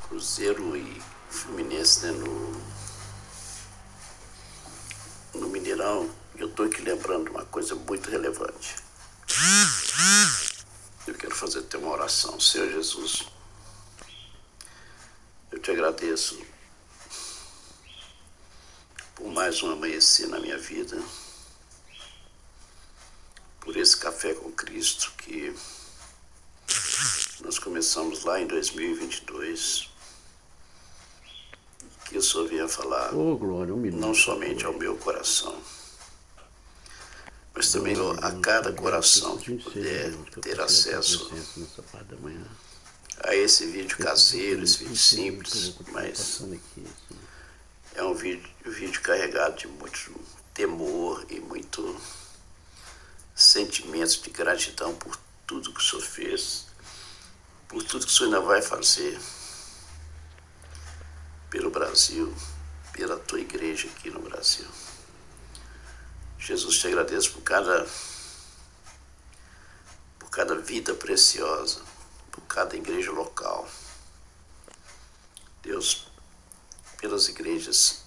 Cruzeiro e Fluminense, né, no Mineirão. Eu estou aqui lembrando de uma coisa muito relevante. Eu quero fazer até uma oração. Senhor Jesus, eu te agradeço por mais um amanhecer na minha vida, por esse café com Cristo que nós começamos lá em 2022, que o Senhor venha falar não somente ao meu coração, mas também a cada coração que puder ter acesso a esse vídeo caseiro, esse vídeo simples, mas é um vídeo carregado de muito temor e muito sentimentos de gratidão por tudo que o Senhor fez, por tudo que o Senhor ainda vai fazer pelo Brasil, pela tua igreja aqui no Brasil. Jesus, te agradeço por cada vida preciosa, por cada igreja local. Deus, pelas igrejas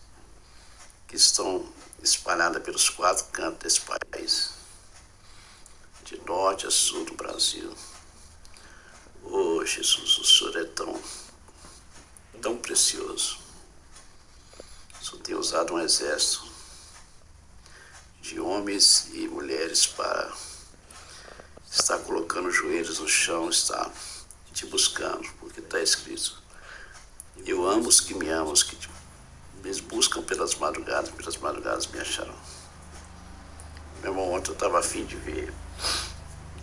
que estão espalhadas pelos 4 cantos desse país, de norte a sul do Brasil. Oh, Jesus, o Senhor é tão precioso. O Senhor tem usado um exército de homens e mulheres para estar colocando os joelhos no chão, estar te buscando, porque está escrito: eu amo os que me amam, os que me buscam pelas madrugadas me acharão. Meu irmão, ontem eu estava a fim de ver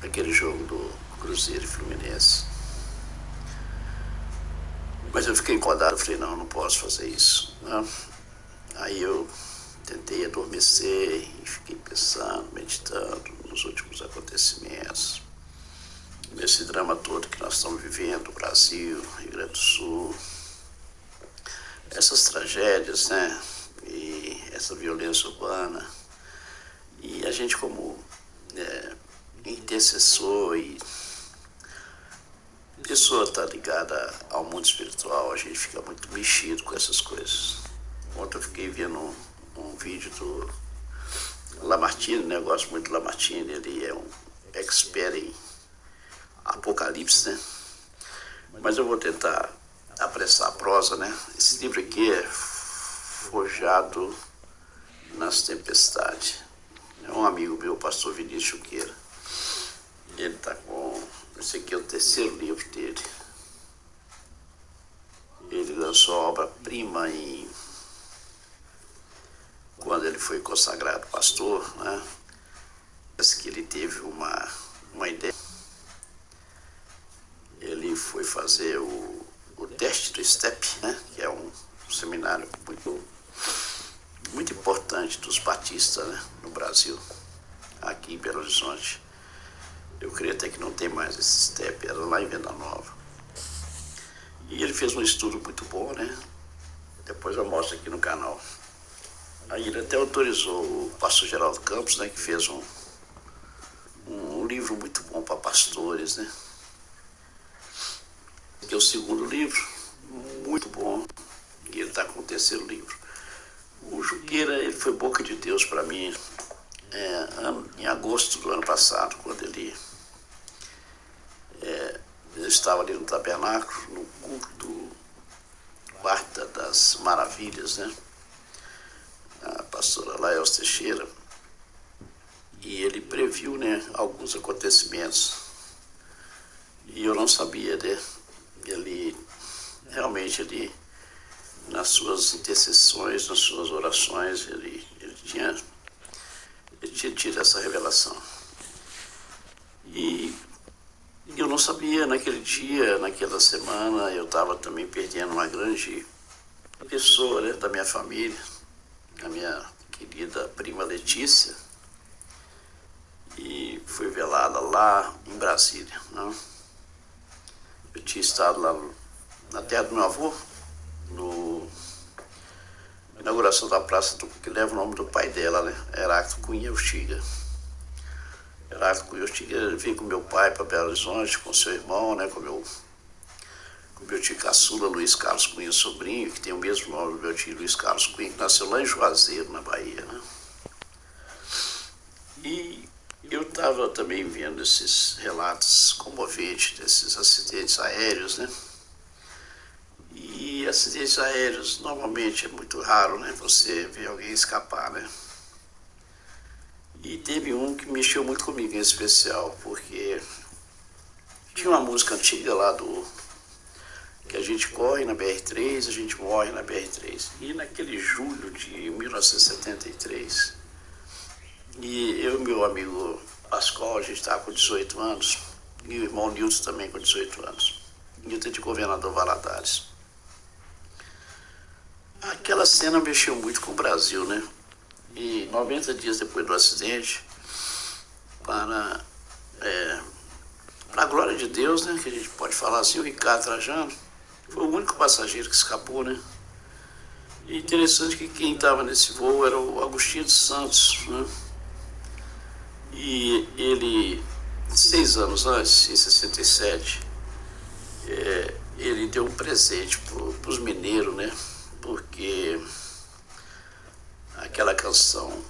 aquele jogo do Cruzeiro e Fluminense, mas eu fiquei incomodado. Eu falei, não posso fazer isso, né? Aí eu tentei adormecer e fiquei pensando, meditando nos últimos acontecimentos, nesse drama todo que nós estamos vivendo, Brasil, Rio Grande do Sul, essas tragédias, né, e essa violência urbana. E a gente, como intercessor e pessoa está ligada ao mundo espiritual, a gente fica muito mexido com essas coisas. Ontem eu fiquei vendo um vídeo do Lamartine, né? Eu gosto muito do Lamartine, ele é um expert em Apocalipse, né? Mas eu vou tentar apressar a prosa, né? Esse livro aqui é Forjado nas Tempestades. É um amigo meu, o pastor Vinícius Chuqueira. Ele está com... Esse aqui é o 3º livro dele. Ele lançou a obra-prima quando ele foi consagrado pastor, né? Parece que ele teve uma ideia. Ele foi fazer o teste do STEP, né? Que é um seminário muito importante dos batistas, né? No Brasil, aqui em Belo Horizonte. Eu creio até que não tem mais esse STEP, era lá em Venda Nova. E ele fez um estudo muito bom, né? Depois eu mostro aqui no canal. Aí ele até autorizou o pastor Geraldo Campos, né? Que fez um livro muito bom para pastores, né? Que é o 2º livro, muito bom. E ele está com o 3º livro. O Junqueira, ele foi boca de Deus para mim em agosto do ano passado, quando ele estava ali no tabernáculo, no culto do Quarta das Maravilhas, né? A pastora Laels Teixeira, e ele previu, né, alguns acontecimentos, e eu não sabia, né? Ele realmente, nas suas intercessões, nas suas orações, ele tinha tido essa revelação. E eu não sabia, naquele dia, naquela semana, eu estava também perdendo uma grande pessoa, né, da minha família, a minha querida prima Letícia, e foi velada lá em Brasília, né? Eu tinha estado lá na terra do meu avô, na inauguração da praça que leva o nome do pai dela, né? Heráclito Cunha Urtiga. Heráclito Cunha Urtiga veio com meu pai para Belo Horizonte, com seu irmão, né? Com o meu tio caçula, Luiz Carlos Cunha Sobrinho, que tem o mesmo nome do meu tio Luiz Carlos Cunha, que nasceu lá em Juazeiro, na Bahia, né? E eu estava também vendo esses relatos comoventes desses acidentes aéreos, né? E acidentes aéreos, normalmente é muito raro, né? Você ver alguém escapar, né? E teve um que mexeu muito comigo em especial, porque tinha uma música antiga lá que a gente corre na BR-3, a gente morre na BR-3. E naquele julho de 1973, e eu e meu amigo Pascoal, a gente estava com 18 anos, e o irmão Nilton também com 18 anos. Nilton é de Governador Valadares. Aquela cena mexeu muito com o Brasil, né? E 90 dias depois do acidente, para a glória de Deus, né, que a gente pode falar assim, o Ricardo Trajano foi o único passageiro que escapou, né? E interessante que quem estava nesse voo era o Agostinho dos Santos, né? E ele, 6 anos antes, em 67, ele deu um presente para os mineiros, né? Porque aquela canção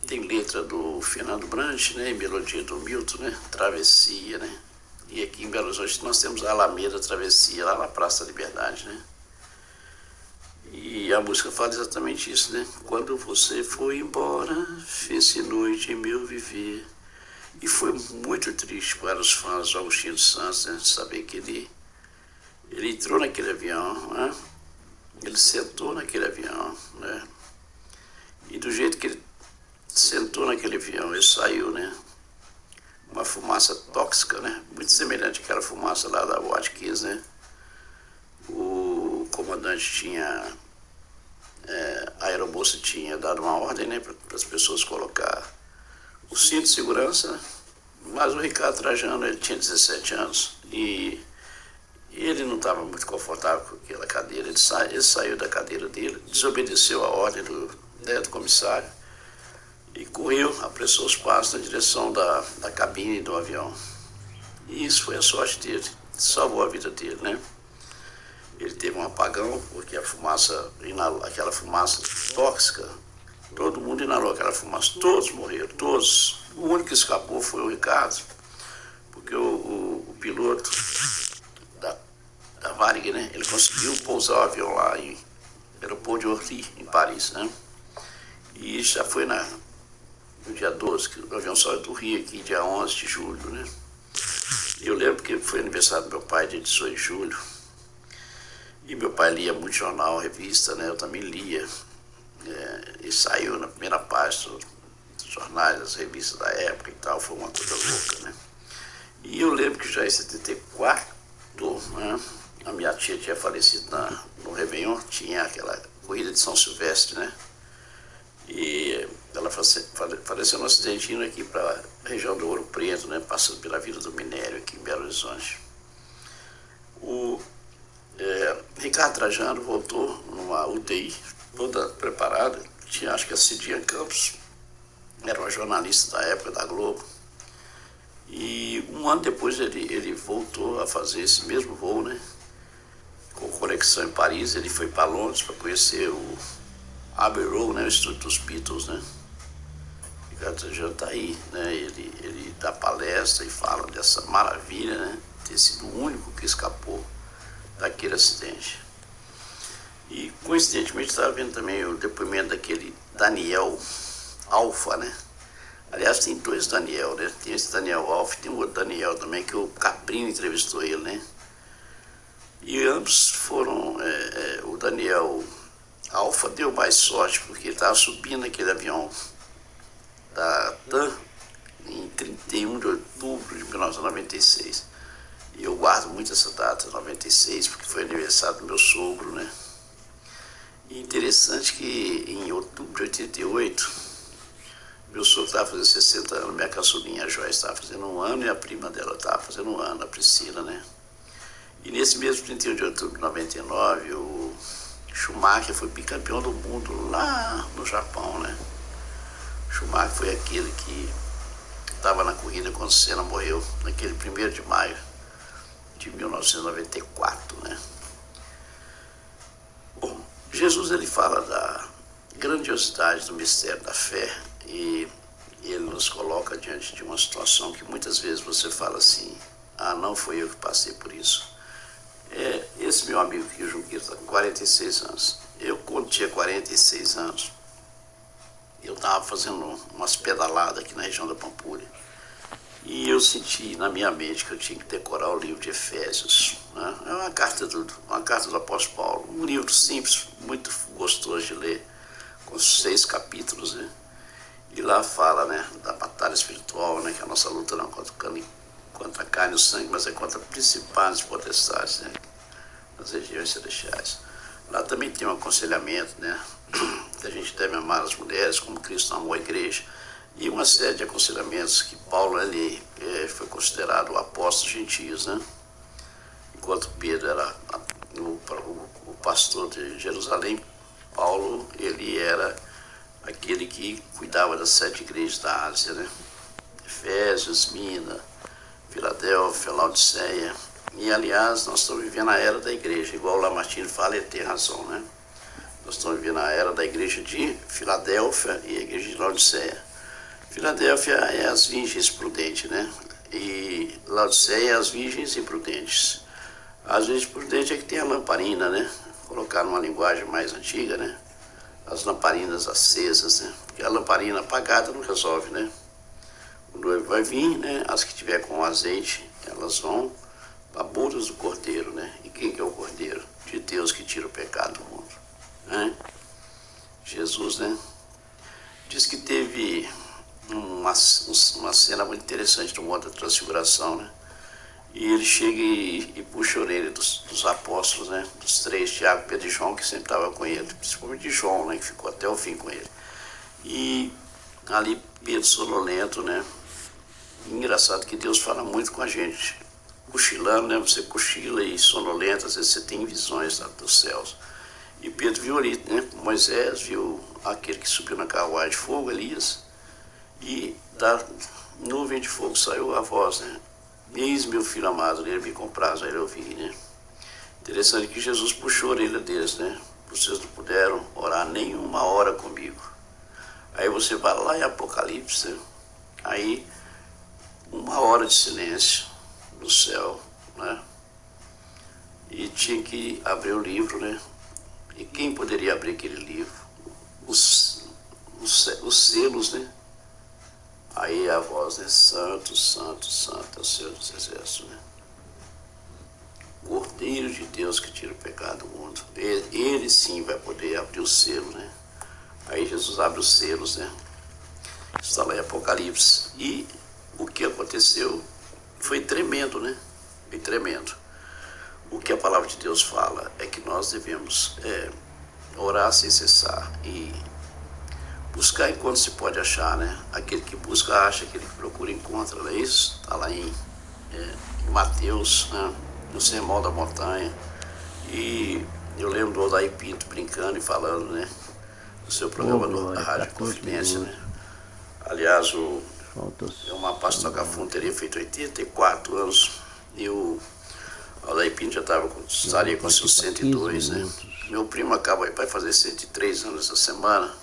tem letra do Fernando Brant, né? E melodia do Milton, né? Travessia, né? E aqui em Belo Horizonte nós temos a Alameda Travessia, lá na Praça da Liberdade, né? E a música fala exatamente isso, né? Quando você foi embora, fez-se noite em meu viver. E foi muito triste para os fãs do Agostinho dos Santos, né? Saber que ele entrou naquele avião, né? Ele sentou naquele avião, né? E do jeito que ele sentou naquele avião, ele saiu, né? Uma fumaça tóxica, né? Muito semelhante àquela fumaça lá da Boate Kiss, né? O comandante tinha, a aeromoça tinha dado uma ordem, né? Para as pessoas colocar o cinto de segurança, né? Mas o Ricardo Trajano, ele tinha 17 anos e ele não estava muito confortável com aquela cadeira. Ele saiu da cadeira dele, desobedeceu a ordem do comissário e correu, apressou os passos na direção da cabine do avião. E isso foi a sorte dele, salvou a vida dele, né? Ele teve um apagão, porque a fumaça, aquela fumaça tóxica, todo mundo inalou aquela fumaça, todos morreram, todos. O único que escapou foi o Ricardo, porque o piloto da Varig, né? Ele conseguiu pousar o avião lá em aeroporto de Orly, em Paris, né? E já foi no dia 12, que o avião saiu do Rio aqui, dia 11 de julho, né? Eu lembro que foi aniversário do meu pai, dia 18 de julho. E meu pai lia muito jornal, revista, né? Eu também lia. E saiu na primeira página dos jornais, das revistas da época e tal. Foi uma coisa louca, né? E eu lembro que já em 74, né? A minha tia tinha falecido no Réveillon, tinha aquela corrida de São Silvestre, né? E ela faleceu num acidente indo aqui para a região do Ouro Preto, né? Passando pela Vila do Minério aqui em Belo Horizonte. O Ricardo Trajano voltou numa UTI toda preparada. Tinha, acho que a Cidinha Campos, era uma jornalista da época da Globo. E um ano depois ele voltou a fazer esse mesmo voo, né? Com conexão em Paris. Ele foi para Londres para conhecer o Abbey Road, né? O estúdio dos Beatles, né? O Ricardo Trajano está aí, né? Ele dá palestra e fala dessa maravilha, né? Ter sido o único que escapou daquele acidente. E coincidentemente estava vendo também o depoimento daquele Daniel Alfa, né? Aliás, tem 2 Daniel, né? Tem esse Daniel Alfa e tem um outro Daniel também, que o Cabrinho entrevistou ele, né? E ambos foram... o Daniel Alfa deu mais sorte, porque ele estava subindo aquele avião da TAM em 31 de outubro de 1996. E eu guardo muito essa data, 96, porque foi aniversário do meu sogro, né? E interessante que em outubro de 88, meu sogro estava fazendo 60 anos, minha caçulinha, a Joyce, estava fazendo 1 ano e a prima dela estava fazendo 1 ano, a Priscila, né? E nesse mesmo 31 de outubro de 99, o Schumacher foi bicampeão do mundo lá no Japão, né? O Schumacher foi aquele que estava na corrida quando o Senna morreu, naquele 1º de maio de 1994, né? Jesus ele fala da grandiosidade do mistério da fé e ele nos coloca diante de uma situação que muitas vezes você fala assim, não foi eu que passei por isso. Esse meu amigo aqui, o Junqueiro, está com 46 anos. Eu, quando tinha 46 anos, eu estava fazendo umas pedaladas aqui na região da Pampulha. E eu senti na minha mente que eu tinha que decorar o livro de Efésios. Né? É uma carta do apóstolo Paulo. Um livro simples, muito gostoso de ler, com 6 capítulos. Né? E lá fala, né, da batalha espiritual, né, que a nossa luta não é contra a carne e o sangue, mas é contra principados e potestades, né, nas regiões celestiais. Lá também tem um aconselhamento, né, que a gente deve amar as mulheres como Cristo amou a igreja, e uma série de aconselhamentos que Paulo ele, foi considerado o apóstolo dos gentios, né? Enquanto Pedro era o pastor de Jerusalém, Paulo ele era aquele que cuidava das 7 igrejas da Ásia, né? Efésios, Mina, Filadélfia, Laodiceia. E aliás, nós estamos vivendo a era da igreja, igual o Lamartine fala, ele tem razão, né? Nós estamos vivendo a era da igreja de Filadélfia e a igreja de Laodiceia. Filadélfia é as virgens prudentes, né? E Laodiceia é as virgens imprudentes. As virgens prudentes é que tem a lamparina, né? Colocar numa linguagem mais antiga, né? As lamparinas acesas, né? Porque a lamparina apagada não resolve, né? O noivo vai vir, né? As que tiver com azeite, elas vão para bodas do cordeiro, né? E quem que é o cordeiro? De Deus que tira o pecado do mundo, né? Jesus, né? Diz que teve uma cena muito interessante do Monte da Transfiguração, né? E ele chega e puxa a orelha dos apóstolos, né? Dos 3, Tiago, Pedro e João, que sempre estava com ele, principalmente de João, né? Que ficou até o fim com ele. E ali Pedro sonolento, né? Engraçado que Deus fala muito com a gente, cochilando, né? Você cochila e sonolento, às vezes você tem visões dos céus. E Pedro viu ali, né? Moisés viu aquele que subiu na carruagem de fogo, Elias, e da nuvem de fogo saiu a voz, né? Eis meu filho amado, ele me compraz a ele ouvir, né? Interessante que Jesus puxou a orelha deles, né? Vocês não puderam orar nem uma hora comigo. Aí você vai lá em Apocalipse, né? Aí 1 hora de silêncio no céu, né? E tinha que abrir o livro, né? E quem poderia abrir aquele livro? Os selos, né? Aí a voz, né? Santo, santo, santo é o Senhor dos Exércitos, né? Cordeiro de Deus que tira o pecado do mundo. Ele sim vai poder abrir o selo, né? Aí Jesus abre os selos, né? Está lá em Apocalipse. E o que aconteceu foi tremendo, né? Foi tremendo. O que a palavra de Deus fala é que nós devemos orar sem cessar e buscar enquanto se pode achar, né? Aquele que busca acha, aquele que procura encontra, não é isso? Está lá em Mateus, né? No Sermão da Montanha. E eu lembro do Odair Pinto brincando e falando, né? No seu programa da Rádio Confidência, né? Aliás, o Elmar Pastor Gafun teria feito 84 anos e o Odair Pinto já estaria com seus 102, né? Meu primo vai fazer 103 anos essa semana.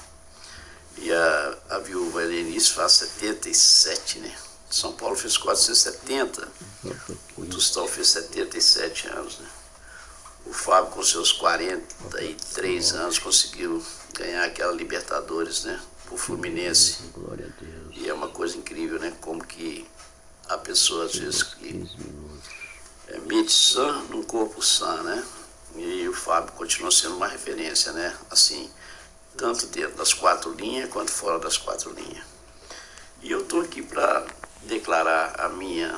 E a viúva Helenice faz 77, né? São Paulo fez 470. O Tostão fez 77 anos, né? O Fábio, com seus 43 anos, conseguiu ganhar aquela Libertadores, né? O Fluminense. Glória a Deus. E é uma coisa incrível, né? Como que a pessoa, às vezes, que é mente sã num corpo sã, né? E o Fábio continua sendo uma referência, né? Assim, tanto dentro das 4 linhas quanto fora das 4 linhas. E eu estou aqui para declarar a minha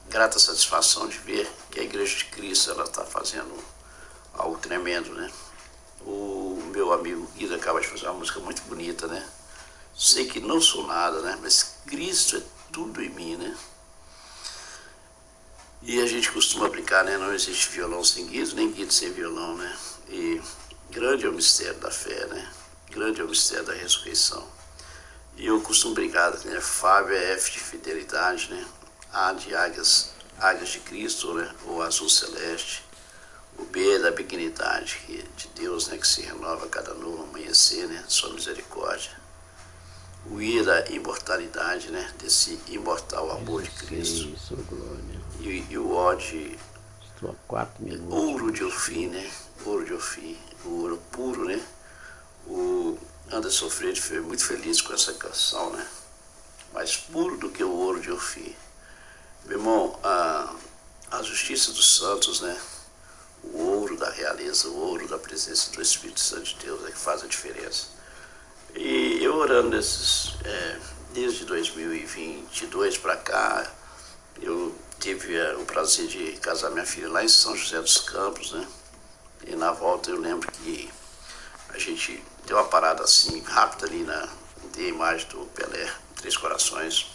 grata satisfação de ver que a Igreja de Cristo ela está fazendo algo tremendo, né? O meu amigo Guido acaba de fazer uma música muito bonita, né? Sei que não sou nada, né? Mas Cristo é tudo em mim, né? E a gente costuma brincar, né? Não existe violão sem Guido, nem Guido sem violão, né? E grande é o mistério da fé, né? Grande é o mistério da ressurreição. E eu costumo brincar, né? Fábio é F de fidelidade, né? A de águias de Cristo, né? Ou azul celeste. O B é da benignidade de Deus, né? Que se renova a vencer, né? Sua misericórdia. O ir da imortalidade, né? Desse imortal amor de Cristo. Isso, glória. E o ódio, Estou há 4 minutos. ouro de Ofim, né? Ouro de Ofim, o ouro puro, né? O Anderson Freire foi muito feliz com essa canção, né? Mais puro do que o ouro de Ofim. Meu irmão, a justiça dos santos, né? O ouro da realeza, o ouro da presença do Espírito Santo de Deus é que faz a diferença. E eu orando desde 2022 para cá, eu tive o prazer de casar minha filha lá em São José dos Campos, né? E na volta eu lembro que a gente deu uma parada assim rápida ali na imagem do Pelé, Três Corações.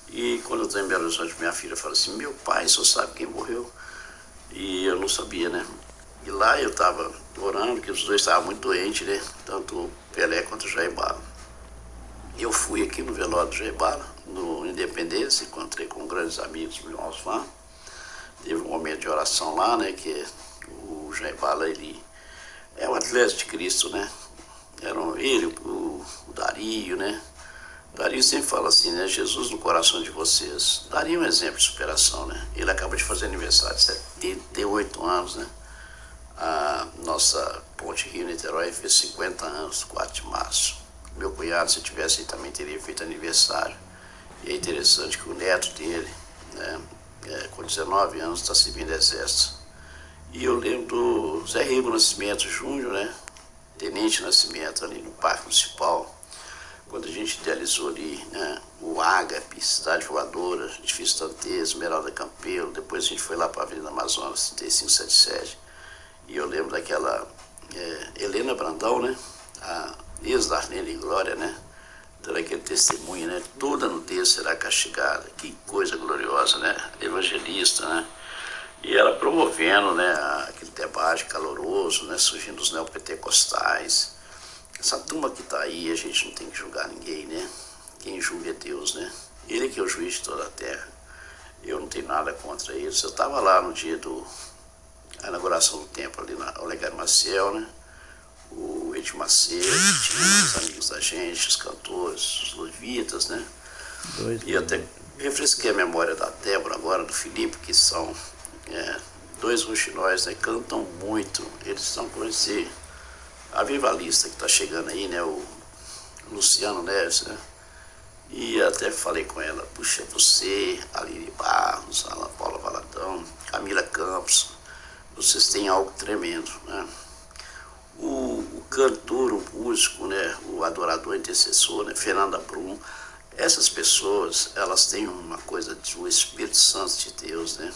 E quando eu estou em Belo Horizonte, minha filha fala assim: meu pai, só sabe quem morreu? E eu não sabia, né? E lá eu estava orando, que os dois estavam muito doentes, né? Tanto o Pelé quanto o Jair Bala. Eu fui aqui no velório do Jair Bala, no Independência, encontrei com grandes amigos, meus irmãos lá. Teve um momento de oração lá, né? Que o Jair Bala, ele é um atleta de Cristo, né? Eram ele, o Dario, né? O Dario sempre fala assim, né? Jesus no coração de vocês. Dario é um exemplo de superação, né? Ele acaba de fazer aniversário de 78 anos, né? A nossa ponte Rio-Niterói fez 50 anos, 4 de março. Meu cunhado, se tivesse, ele também teria feito aniversário. E é interessante que o neto dele, né? Com 19 anos, está servindo exército. E eu lembro do Zé Rigo Nascimento Júnior, né? Tenente Nascimento, ali no Parque Municipal, quando a gente idealizou ali, né, o Ágape, Cidade Voadora, a gente fez Tantê, Esmeralda Campelo, depois a gente foi lá para a Avenida Amazonas, 3577, e eu lembro daquela Helena Brandão, né, a ex-Darnelli Glória, né, dando aquele testemunho, né, toda nudez será castigada, que coisa gloriosa, né, evangelista, né, e ela promovendo, né, aquele debate caloroso, né, surgindo os neopentecostais. Essa turma que está aí, a gente não tem que julgar ninguém, né? Quem julga é Deus, né? Ele que é o juiz de toda a terra. Eu não tenho nada contra eles. Eu estava lá no dia da inauguração do templo, ali na Olegário Maciel, né? O Edir Macedo, tinha os amigos da gente, os cantores, os levitas, né? E até refresquei a memória da Débora agora, do Felipe, que são dois roxinóis, né? Cantam muito. Eles estão com esse avivalista que está chegando aí, né? O Luciano Neves, né? E até falei com ela: puxa, você, Aline Barros, Ana Paula Valadão, Camila Campos, vocês têm algo tremendo, né? O cantor, o músico, né? O adorador, intercessor, né? Fernanda Brum, essas pessoas, elas têm uma coisa do Espírito Santo de Deus, né?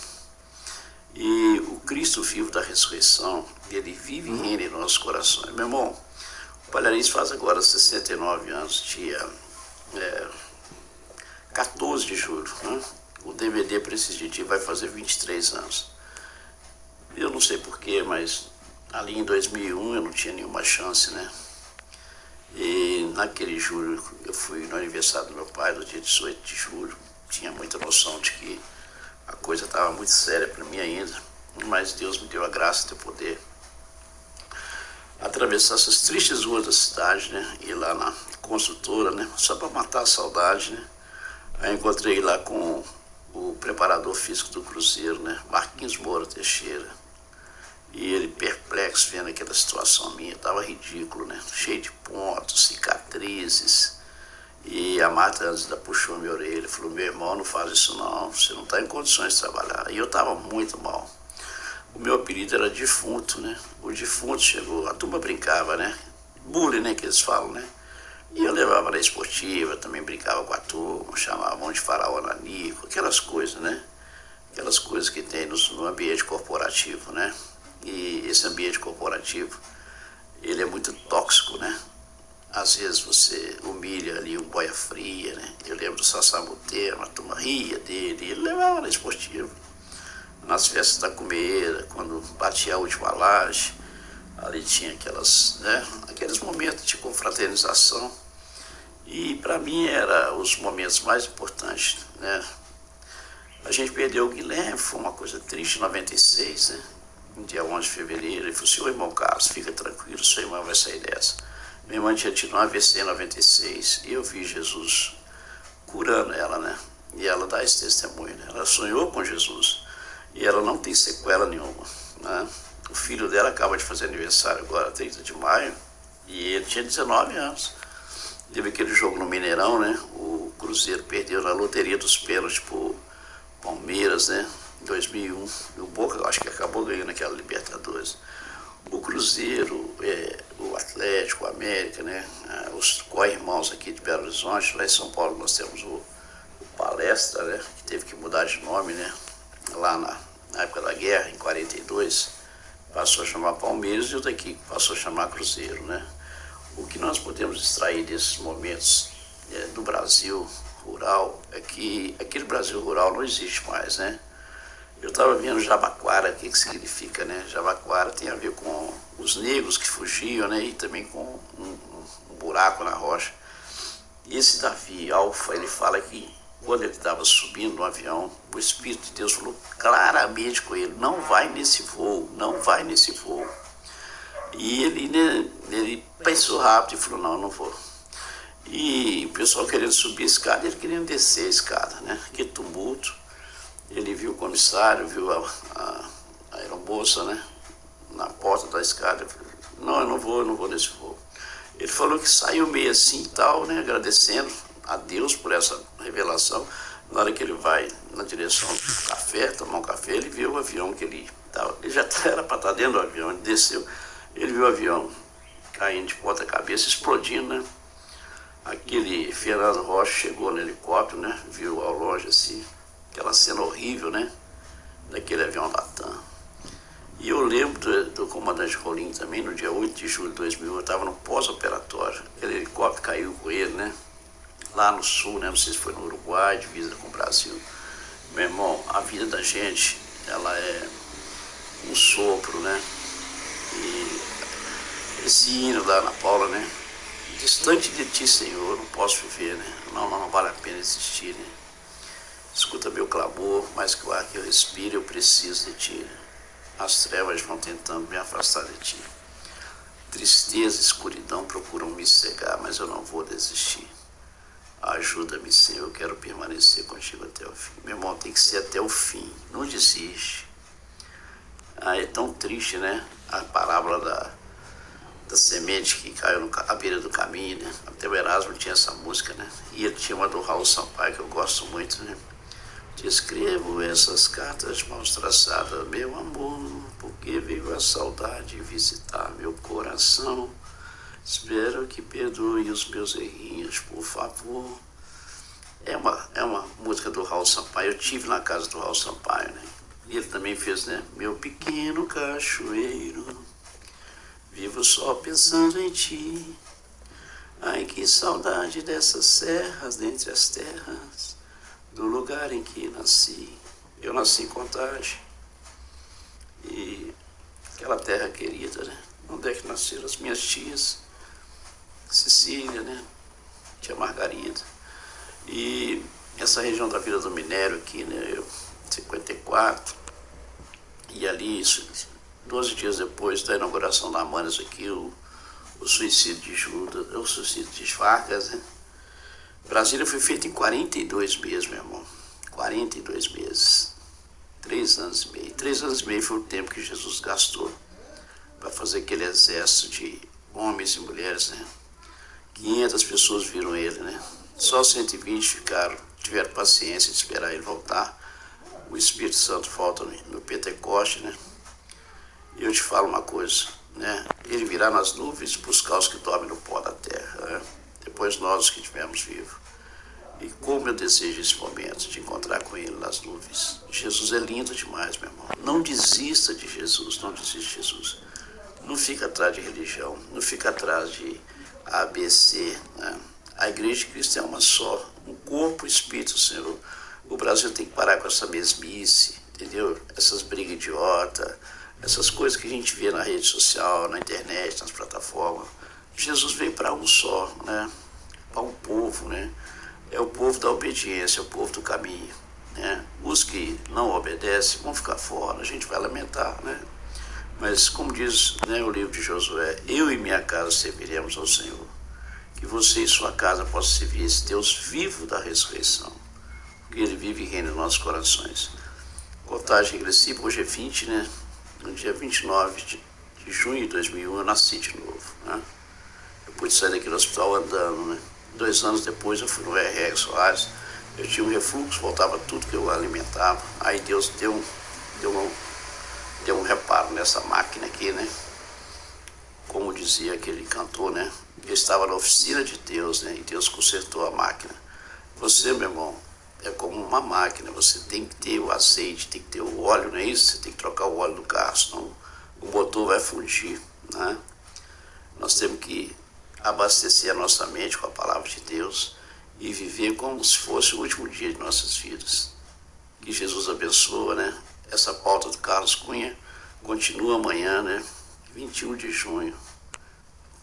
E o Cristo vivo da ressurreição, ele vive e reina em nossos corações. Meu irmão, o Palhares faz agora 69 anos, dia 14 de julho, né? O DVD Preciso de Ti vai fazer 23 anos. Eu não sei porquê, mas ali em 2001 eu não tinha nenhuma chance, né? E naquele julho, eu fui no aniversário do meu pai, no dia 18 de julho, tinha muita noção de que a coisa estava muito séria para mim ainda, mas Deus me deu a graça de eu poder atravessar essas tristes ruas da cidade, né? Ir lá na construtora, né? Só para matar a saudade, né? Aí encontrei lá com o preparador físico do Cruzeiro, né? Marquinhos Moura Teixeira. E ele perplexo vendo aquela situação minha, estava ridículo, né? Cheio de pontos, cicatrizes. E a Marta antes da puxou minha orelha, falou: meu irmão, não faz isso não, você não está em condições de trabalhar. E eu estava muito mal. O meu apelido era Defunto, né? O Defunto chegou, a turma brincava, né? Bullying, né, que eles falam, né? E eu levava na esportiva, também brincava com a turma, chamavam de faraó nanico, aquelas coisas, né? Aquelas coisas que tem no ambiente corporativo, né? E esse ambiente corporativo, ele é muito tóxico, né? Às vezes você humilha ali um boia fria, né? Eu lembro do Sassá Monteiro, a turma ria dele, ele levava na esportiva. Nas festas da Comeira, quando batia a última laje, ali tinha aqueles momentos de confraternização. E para mim eram os momentos mais importantes, né? A gente perdeu o Guilherme, foi uma coisa triste, em 96, né? No dia 11 de fevereiro, ele falou: senhor irmão Carlos, fica tranquilo, sua irmã vai sair dessa. Minha irmã tinha tido um AVC em 96 e eu vi Jesus curando ela, né? E ela dá esse testemunho, né? Ela sonhou com Jesus e ela não tem sequela nenhuma, né? O filho dela acaba de fazer aniversário agora, 30 de maio, e ele tinha 19 anos. Teve aquele jogo no Mineirão, né? O Cruzeiro perdeu na loteria dos pênaltis pro Palmeiras, né? Em 2001. E o Boca, eu acho que acabou ganhando aquela Libertadores. O Cruzeiro, o Atlético, o América, né? Os co-irmãos aqui de Belo Horizonte. Lá em São Paulo nós temos o Palestra, né? Que teve que mudar de nome, né? Lá na época da guerra, em 42, passou a chamar Palmeiras, e o daqui passou a chamar Cruzeiro, né? O que nós podemos extrair desses momentos do Brasil rural é que aquele Brasil rural não existe mais, né? Eu estava vendo Jabaquara, o que significa, né? Jabaquara tem a ver com os negros que fugiam, né? E também com um buraco na rocha. E esse Davi Alfa, ele fala que quando ele estava subindo no avião, o Espírito de Deus falou claramente com ele: não vai nesse voo, não vai nesse voo. E ele, né, ele pensou rápido e falou: não vou. E o pessoal querendo subir a escada, ele querendo descer a escada, né? Que tumulto. Ele viu o comissário, viu a aeromoça, né? Na porta da escada. Ele falou: não, eu não vou nesse voo. Ele falou que saiu meio assim e tal, né? Agradecendo a Deus por essa revelação. Na hora que ele vai na direção do café, tomar um café, ele viu o avião que ele estava. Ele já era para estar dentro do avião, ele desceu. Ele viu o avião caindo de ponta cabeça, explodindo, né? Aquele Fernando Rocha chegou no helicóptero, né? Viu ao longe assim, aquela cena horrível, né? Daquele avião Latam. E eu lembro do comandante Rolim também, no dia 8 de julho de 2000, eu estava no pós-operatório. Aquele helicóptero caiu com ele, né? Lá no sul, né? Não sei se foi no Uruguai, divisa com o Brasil. Meu irmão, a vida da gente, ela é um sopro, né? E esse hino da Ana Paula, né? Distante de ti, Senhor, não posso viver, né? Não vale a pena existir, né? Escuta meu clamor, mais que o ar que eu respiro, eu preciso de ti. As trevas vão tentando me afastar de ti. Tristeza e escuridão procuram me cegar, mas eu não vou desistir. Ajuda-me, Senhor, eu quero permanecer contigo até o fim. Meu irmão, tem que ser até o fim, não desiste. É tão triste, né? A parábola da semente que caiu à beira do caminho, né? Até o Erasmo tinha essa música, né? E ele tinha uma do Raul Sampaio, que eu gosto muito, né? Te escrevo essas cartas de mãos traçadas, meu amor, porque veio a saudade visitar meu coração. Espero que perdoe os meus errinhos, por favor. É uma música do Raul Sampaio. Eu tive na casa do Raul Sampaio, né? E ele também fez, né? Meu pequeno cachoeiro, vivo só pensando em ti. Ai, que saudade dessas serras dentre as terras, do lugar em que nasci. Eu nasci em Contagem. E aquela terra querida, né? Onde é que nasceram as minhas tias? Cecília, né? Tia Margarida. E essa região da Vila do Minério aqui, né? Eu, 54. E ali, 12 dias depois da inauguração da Manas aqui, o suicídio de Judas, o suicídio de Farcas, né? Brasília foi feita em 42 meses, meu irmão. 42 meses. 3 anos e meio. 3 anos e meio foi o tempo que Jesus gastou para fazer aquele exército de homens e mulheres, né? 500 pessoas viram ele, né? Só 120 tiveram paciência de esperar ele voltar. O Espírito Santo volta no Pentecoste, né? E eu te falo uma coisa, né? Ele virá nas nuvens buscar os que dormem no pó da terra, né? Depois nós os que estivermos vivos. E como eu desejo esse momento de encontrar com ele nas nuvens. Jesus é lindo demais, meu irmão. Não desista de Jesus, não desista de Jesus. Não fica atrás de religião, não fica atrás de ABC, né? A Igreja de Cristo é uma só, um corpo, espírito, Senhor. O Brasil tem que parar com essa mesmice, entendeu? Essas brigas idiota, essas coisas que a gente vê na rede social, na internet, nas plataformas. Jesus veio para um só, né? Para um povo, né? É o povo da obediência, é o povo do caminho, né? Os que não obedecem vão ficar fora, a gente vai lamentar, né? Mas como diz, né, o livro de Josué, eu e minha casa serviremos ao Senhor. Que você e sua casa possam servir esse Deus vivo da ressurreição. Porque Ele vive e reina em nossos corações. Contagem regressiva, hoje é 20, né? No dia 29 de junho de 2001 eu nasci de novo, né? Eu pude sair daqui do hospital andando, né? 2 anos depois eu fui no R.R. Soares, eu tinha um refluxo, voltava tudo que eu alimentava. Aí Deus deu um reparo nessa máquina aqui, né? Como dizia aquele cantor, né? Eu estava na oficina de Deus, né? E Deus consertou a máquina. Você, meu irmão, é como uma máquina. Você tem que ter o azeite, tem que ter o óleo, não é isso? Você tem que trocar o óleo do carro, senão o motor vai fundir, né? Nós temos que abastecer a nossa mente com a palavra de Deus e viver como se fosse o último dia de nossas vidas. Que Jesus abençoa, né? Essa pauta do Carlos Cunha continua amanhã, né? 21 de junho.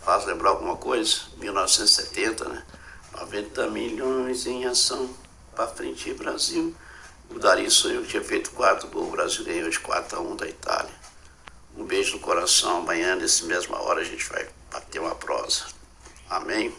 Faz lembrar alguma coisa? 1970, né? 90 milhões em ação para frente, Brasil. O Dari sonhou que tinha feito 4 gols, o Brasil ganhou de 4-1 da Itália. Um beijo no coração. Amanhã, nessa mesma hora, a gente vai bater uma prosa. Amém?